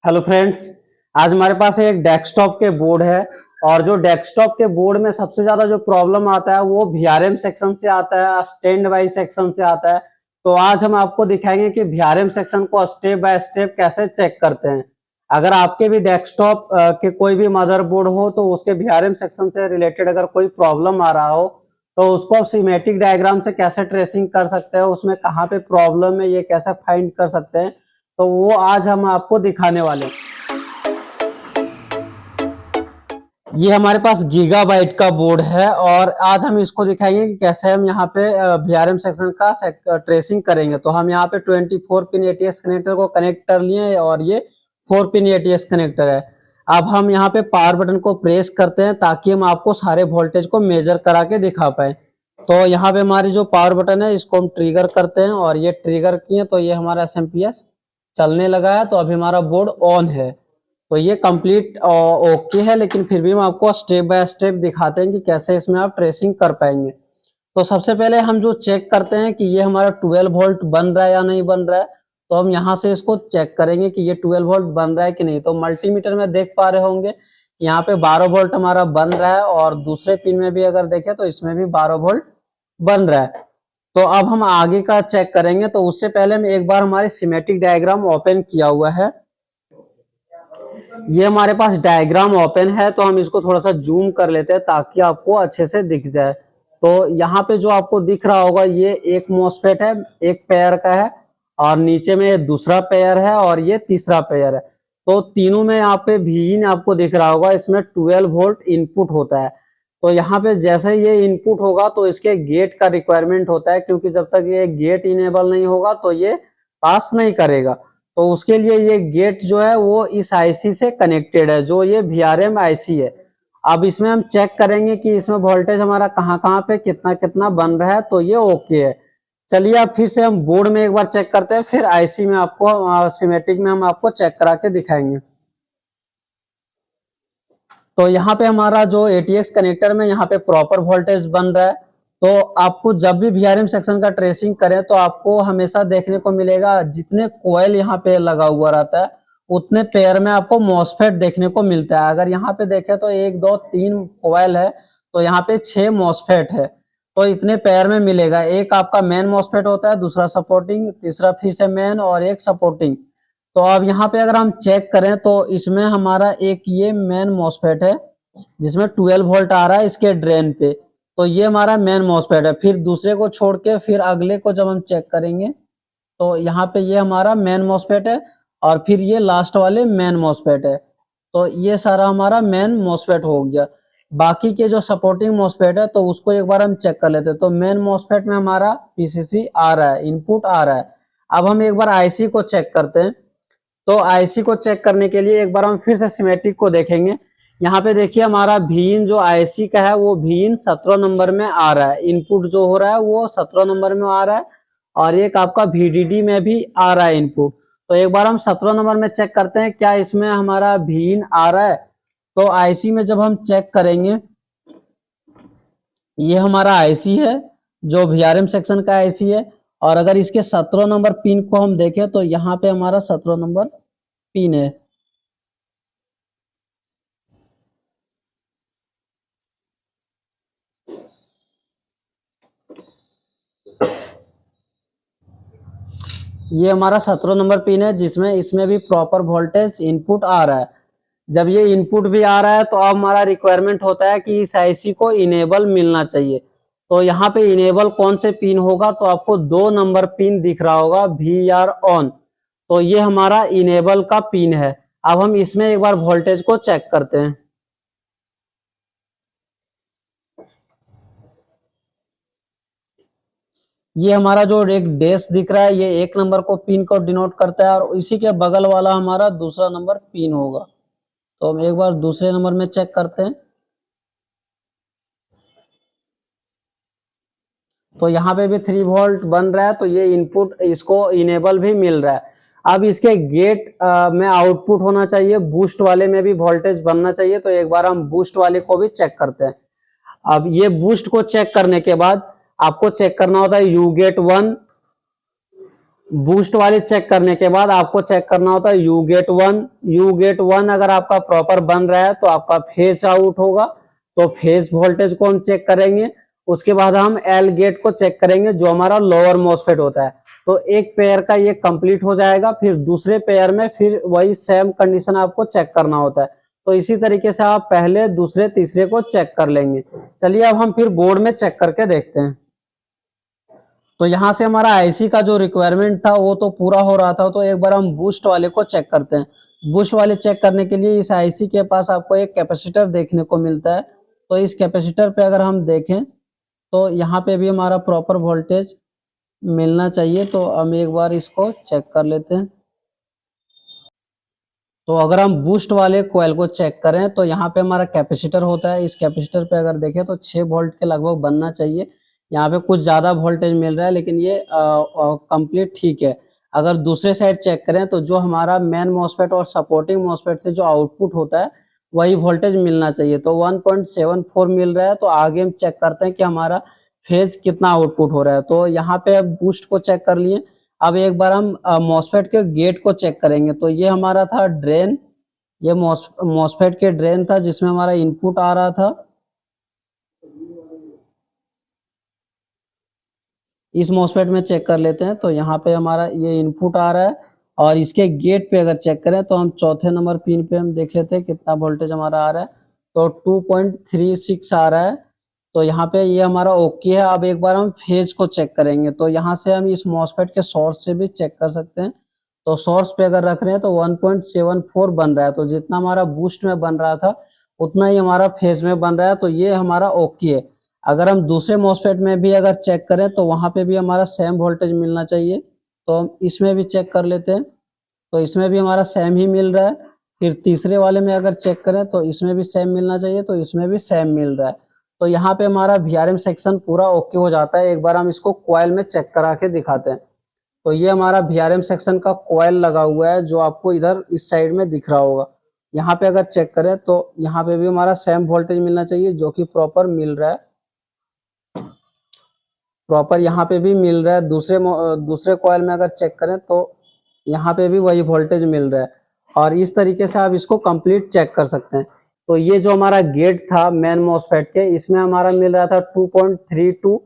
Hello friends, आज हमारे पास एक डेस्कटॉप के बोर्ड है। और जो डेस्कटॉप के बोर्ड में सबसे ज्यादा जो प्रॉब्लम आता है वो VRM सेक्शन से आता है, स्टैंड बाई सेक्शन से आता है। तो आज हम आपको दिखाएंगे कि VRM सेक्शन को स्टेप बाय स्टेप कैसे चेक करते हैं। अगर आपके भी डेस्कटॉप के कोई भी मदरबोर्ड हो तो उसके VRM सेक्शन से रिलेटेड अगर कोई प्रॉब्लम आ रहा हो तो उसको आप सीमेटिक डायग्राम से कैसे ट्रेसिंग कर सकते हैं, उसमें कहाँ पे प्रॉब्लम है ये कैसे फाइंड कर सकते हैं, तो वो आज हम आपको दिखाने वाले हैं। ये हमारे पास गीगाबाइट का बोर्ड है और आज हम इसको दिखाएंगे कि कैसे हम यहाँ पे VRM सेक्शन का ट्रेसिंग करेंगे। तो हम यहाँ पे 24 पिन ATX कनेक्टर को कनेक्ट कर लिए और ये 4 पिन ATX कनेक्टर है। अब हम यहाँ पे पावर बटन को प्रेस करते हैं ताकि हम आपको सारे वोल्टेज को मेजर करा के दिखा पाए। तो यहाँ पे हमारी जो पावर बटन है इसको हम ट्रिगर करते हैं और ये ट्रिगर किए तो ये हमारा SMPS चलने लगा है। तो अभी हमारा बोर्ड ऑन है, तो ये कंप्लीट ओके है, लेकिन फिर भी हम आपको स्टेप बाय स्टेप दिखाते हैं कि कैसे इसमें आप ट्रेसिंग कर पाएंगे। तो सबसे पहले हम जो चेक करते हैं कि ये हमारा 12 वोल्ट बन रहा है या नहीं बन रहा है, तो हम यहाँ से इसको चेक करेंगे कि ये 12 वोल्ट बन रहा है कि नहीं। तो मल्टीमीटर में देख पा रहे होंगे कि यहाँ पे 12 वोल्ट हमारा बन रहा है और दूसरे पिन में भी अगर देखें तो इसमें भी 12 वोल्ट बन रहा है। तो अब हम आगे का चेक करेंगे। तो उससे पहले हम एक बार हमारी सीमेटिक डायग्राम ओपन किया हुआ है, ये हमारे पास डायग्राम ओपन है। तो हम इसको थोड़ा सा जूम कर लेते हैं ताकि आपको अच्छे से दिख जाए। तो यहाँ पे जो आपको दिख रहा होगा ये एक मॉसफेट है, एक पेयर का है, और नीचे में दूसरा पेयर है और ये तीसरा पेयर है। तो तीनों में यहाँ पे Vin आपको दिख रहा होगा, इसमें 12 वोल्ट इनपुट होता है। तो यहाँ पे जैसे ये इनपुट होगा तो इसके गेट का रिक्वायरमेंट होता है, क्योंकि जब तक ये गेट इनेबल नहीं होगा तो ये पास नहीं करेगा। तो उसके लिए ये गेट जो है वो इस IC से कनेक्टेड है, जो ये VRM IC है। अब इसमें हम चेक करेंगे कि इसमें वोल्टेज हमारा कहाँ पे कितना कितना बन रहा है, तो ये ओके है। चलिए अब फिर से हम बोर्ड में एक बार चेक करते हैं, फिर IC में आपको सीमेटिक में हम आपको चेक करा के दिखाएंगे। तो यहाँ पे हमारा जो ATX कनेक्टर में यहाँ पे प्रॉपर वोल्टेज बन रहा है। तो आपको जब भी VRM सेक्शन का ट्रेसिंग करें तो आपको हमेशा देखने को मिलेगा जितने कोयल यहाँ पे लगा हुआ रहता है उतने पेयर में आपको मॉसफेट देखने को मिलता है। अगर यहाँ पे देखें तो 1 2 3 कोयल है, तो यहाँ पे 6 मॉसफेट है। तो इतने पेयर में मिलेगा, एक आपका मेन मॉसफेट होता है, दूसरा सपोर्टिंग, तीसरा फिर से मेन और एक सपोर्टिंग। तो अब यहाँ पे अगर हम चेक करें तो इसमें हमारा एक ये मेन मॉसफेट है जिसमें 12 वोल्ट आ रहा है इसके ड्रेन पे। तो ये हमारा मेन मॉसफेट है। फिर दूसरे को छोड़ के फिर अगले को जब हम चेक करेंगे तो यहाँ पे ये हमारा मेन मॉसफेट है और फिर ये लास्ट वाले मेन मॉसफेट है। तो ये सारा हमारा मेन मॉसफेट हो गया। बाकी के जो सपोर्टिंग मॉसफेट है तो उसको एक बार हम चेक कर लेते हैं। तो मेन मॉसफेट में हमारा PCC आ रहा है, इनपुट आ रहा है। अब हम एक बार IC को चेक करते हैं। तो IC को चेक करने के लिए एक बार हम फिर से सीमेटिक को देखेंगे। यहाँ पे देखिए हमारा Vin जो IC का है वो Vin 17 नंबर में आ रहा है, इनपुट जो हो रहा है वो 17 नंबर में आ रहा है, और एक आपका VDD में भी आ रहा है इनपुट। तो एक बार हम 17 नंबर में चेक करते हैं क्या इसमें हमारा Vin आ रहा है। तो IC में जब हम चेक करेंगे, ये हमारा IC है जो VRM सेक्शन का IC है, और अगर इसके 17 नंबर पिन को हम देखें तो यहाँ पे हमारा 17 नंबर पिन है। ये हमारा 17 नंबर पिन है जिसमें इसमें भी प्रॉपर वोल्टेज इनपुट आ रहा है। जब ये इनपुट भी आ रहा है तो अब हमारा रिक्वायरमेंट होता है कि इस IC को इनेबल मिलना चाहिए। तो यहाँ पे इनेबल कौन से पिन होगा, तो आपको 2 नंबर पिन दिख रहा होगा VR ऑन। तो ये हमारा इनेबल का पिन है। अब हम इसमें एक बार वोल्टेज को चेक करते हैं। ये हमारा जो एक डैश दिख रहा है ये 1 नंबर को पिन को डिनोट करता है, और इसी के बगल वाला हमारा दूसरा नंबर पिन होगा। तो हम एक बार दूसरे नंबर में चेक करते हैं। तो यहाँ पे भी 3 वोल्ट बन रहा है, तो ये इनपुट इसको इनेबल भी मिल रहा है। अब इसके गेट में आउटपुट होना चाहिए, बूस्ट वाले में भी वोल्टेज बनना चाहिए। तो एक बार हम बूस्ट वाले को भी चेक करते हैं। अब ये बूस्ट को चेक करने के बाद आपको चेक करना होता है U गेट 1 बूस्ट वाले चेक करने के बाद आपको चेक करना होता है यू गेट वन। अगर आपका प्रॉपर बन रहा है तो आपका फेज आउट होगा, तो फेज वोल्टेज को हम चेक करेंगे। उसके बाद हम एल गेट को चेक करेंगे जो हमारा लोअर मॉसफेट होता है। तो एक पेयर का ये कंप्लीट हो जाएगा, फिर दूसरे पेयर में फिर वही सेम कंडीशन आपको चेक करना होता है। तो इसी तरीके से आप पहले दूसरे तीसरे को चेक कर लेंगे। चलिए अब हम फिर बोर्ड में चेक करके देखते हैं। तो यहाँ से हमारा आईसी का जो रिक्वायरमेंट था वो तो पूरा हो रहा था, तो एक बार हम बूस्ट वाले को चेक करते हैं। बूस्ट वाले चेक करने के लिए इस आईसी के पास आपको एक कैपेसिटर देखने को मिलता है। तो इस कैपेसिटर पे अगर हम देखें तो यहाँ पे भी हमारा प्रॉपर वोल्टेज मिलना चाहिए। तो हम एक बार इसको चेक कर लेते हैं। तो अगर हम बूस्ट वाले कॉइल को चेक करें तो यहाँ पे हमारा कैपेसिटर होता है। इस कैपेसिटर पे अगर देखें तो 6 वोल्ट के लगभग बनना चाहिए। यहाँ पे कुछ ज्यादा वोल्टेज मिल रहा है, लेकिन ये कंप्लीट ठीक है। अगर दूसरे साइड चेक करें तो जो हमारा मेन मॉसफेट और सपोर्टिंग मॉसफेट से जो आउटपुट होता है वही वोल्टेज मिलना चाहिए। तो 1.74 मिल रहा है। तो आगे हम चेक करते हैं कि हमारा फेज कितना आउटपुट हो रहा है। तो यहाँ पे अब बूस्ट को चेक कर लिए। अब एक बार हम मॉसफेट के गेट को चेक करेंगे। तो ये हमारा था ड्रेन, ये मॉसफेट के ड्रेन था जिसमें हमारा इनपुट आ रहा था। इस मॉसफेट में चेक कर लेते हैं। तो यहाँ पे हमारा ये इनपुट आ रहा है, और इसके गेट पे अगर चेक करें तो हम चौथे नंबर पिन पे हम देख लेते हैं कितना वोल्टेज हमारा आ रहा है। तो 2.36 आ रहा है। तो यहाँ पे ये हमारा ओके है। अब एक बार हम फेज को चेक करेंगे। तो यहाँ से हम इस मॉसफेट के सोर्स से भी चेक कर सकते हैं। तो सोर्स पे अगर रख रहे हैं तो 1.74 बन रहा है। तो जितना हमारा बूस्ट में बन रहा था उतना ही हमारा फेज में बन रहा है। तो ये हमारा ओके है। अगर हम दूसरे मॉसफेट में भी अगर चेक करें तो वहां पे भी हमारा सेम वोल्टेज मिलना चाहिए। तो हम इसमें भी चेक कर लेते हैं। तो इसमें भी हमारा सेम ही मिल रहा है। फिर तीसरे वाले में अगर चेक करें तो इसमें भी सेम मिलना चाहिए। तो इसमें भी सेम मिल रहा है। तो यहाँ पे हमारा वीआरएम सेक्शन पूरा ओके हो जाता है। एक बार हम इसको कॉइल में चेक करा के दिखाते हैं। तो ये हमारा वीआरएम सेक्शन का कॉइल लगा हुआ है जो आपको इधर इस साइड में दिख रहा होगा। यहाँ पे अगर चेक करें तो यहाँ पे भी हमारा सेम वोल्टेज मिलना चाहिए जो कि प्रॉपर मिल रहा है। प्रॉपर यहाँ पे भी मिल रहा है। दूसरे कॉइल में अगर चेक करें तो यहाँ पे भी वही वोल्टेज मिल रहा है। और इस तरीके से आप इसको कंप्लीट चेक कर सकते हैं। तो ये जो हमारा गेट था मेन मॉसफेट के, इसमें हमारा मिल रहा था 2.32।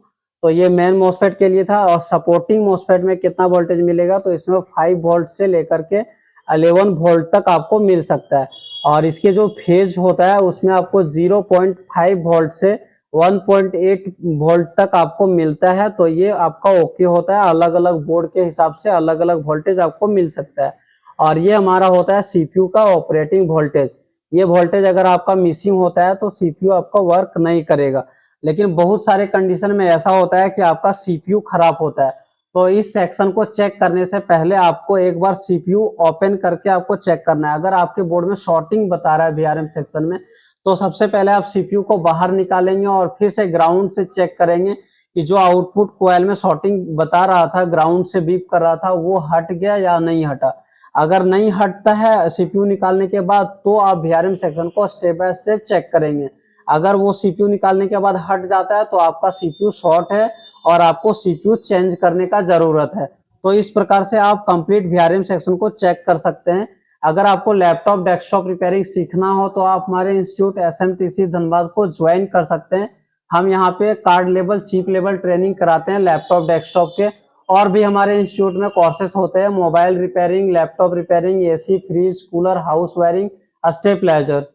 तो ये मेन मॉसफेट के लिए था। और सपोर्टिंग मॉसफेट में कितना वोल्टेज मिलेगा तो इसमें 5 वोल्ट से लेकर के 11 वोल्ट तक आपको मिल सकता है। और इसके जो फेज होता है उसमें आपको 0.5 वोल्ट से 1.8 वोल्ट तक आपको मिलता है। तो ये आपका ओके होता है। अलग अलग बोर्ड के हिसाब से अलग अलग वोल्टेज आपको मिल सकता है। और ये हमारा होता है सीपीयू का ऑपरेटिंग वोल्टेज। ये वोल्टेज अगर आपका मिसिंग होता है तो सीपीयू आपका वर्क नहीं करेगा। लेकिन बहुत सारे कंडीशन में ऐसा होता है कि आपका सीपीयू खराब होता है। तो इस सेक्शन को चेक करने से पहले आपको एक बार सीपीयू ओपन करके आपको चेक करना है। अगर आपके बोर्ड में शॉर्टिंग बता रहा है वीआरएम सेक्शन में, तो सबसे पहले आप सीपीयू को बाहर निकालेंगे और फिर से ग्राउंड से चेक करेंगे कि जो आउटपुट कॉइल में शॉर्टिंग बता रहा था, ग्राउंड से बीप कर रहा था, वो हट गया या नहीं हटा। अगर नहीं हटता है सीपीयू निकालने के बाद तो आप वीआरएम सेक्शन को स्टेप बाय स्टेप चेक करेंगे। अगर वो सीपीयू निकालने के बाद हट जाता है तो आपका सीपीयू शॉर्ट है और आपको सीपीयू चेंज करने का जरूरत है। तो इस प्रकार से आप कंप्लीट वीआरएम सेक्शन को चेक कर सकते हैं। अगर आपको लैपटॉप डेस्कटॉप रिपेयरिंग सीखना हो तो आप हमारे इंस्टीट्यूट एसएमटीसी धनबाद को ज्वाइन कर सकते हैं। हम यहाँ पे card level chip level training कराते हैं लैपटॉप डेस्कटॉप के। और भी हमारे इंस्टीट्यूट में कोर्सेस होते हैं mobile repairing, laptop repairing, AC fridge cooler, house wiring, stabiliser.